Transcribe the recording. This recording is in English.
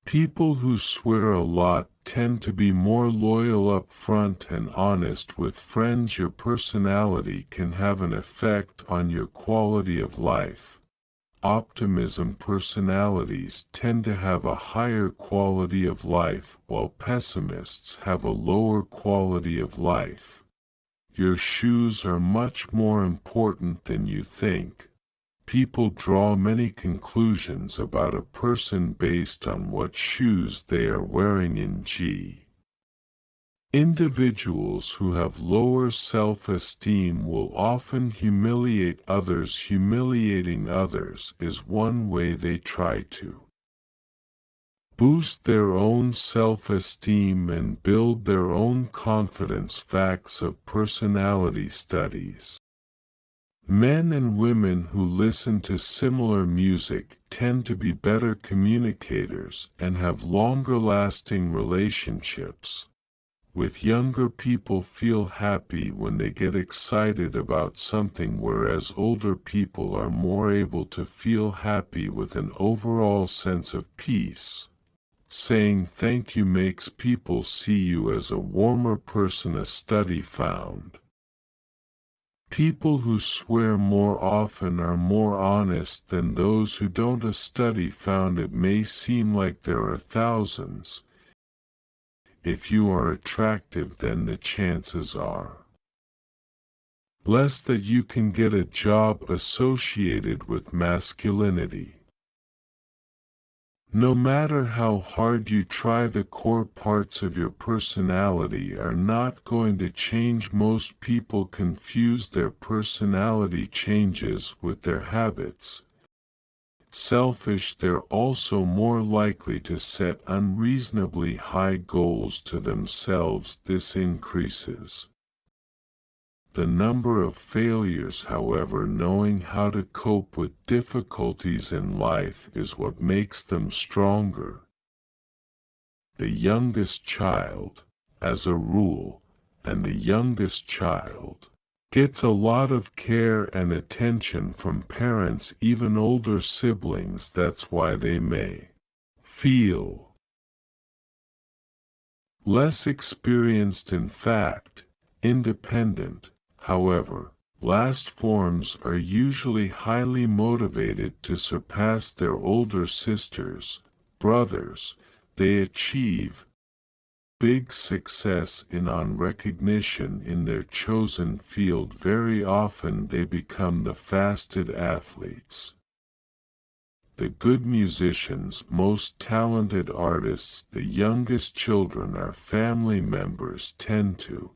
People who swear a lot tend to be more loyal up front and honest with friends. Your personality can have an effect on your quality of life. Optimism personalities tend to have a higher quality of life, while pessimists have a lower quality of life. Your shoes are much more important than you think. People draw many conclusions about a person based on what shoes they are wearing. Individuals who have lower self-esteem will often humiliate others. Humiliating others is one way they try to boost their own self-esteem and build their own confidence. Facts of personality studies. Men and women who listen to similar music tend to be better communicators and have longer-lasting relationships. With younger people feel happy when they get excited about something, whereas older people are more able to feel happy with an overall sense of peace. Saying thank you makes people see you as a warmer person. A study found people who swear more often are more honest than those who don't. A study found it may seem like there are thousands. If you are attractive, then the chances are less that you can get a job associated with masculinity. No matter how hard you try, the core parts of your personality are not going to change. Most people confuse their personality changes with their habits. Selfish, they're also more likely to set unreasonably high goals to themselves. This increases the number of failures. However, knowing how to cope with difficulties in life is what makes them stronger. The youngest child, as a rule, and the youngest child gets a lot of care and attention from parents, even older siblings. That's why they may feel less experienced. In fact, independent. However, last forms are usually highly motivated to surpass their older sisters, brothers. They achieve big success on recognition in their chosen field. Very often they become the fastest athletes, the good musicians, most talented artists. The youngest children are family members tend to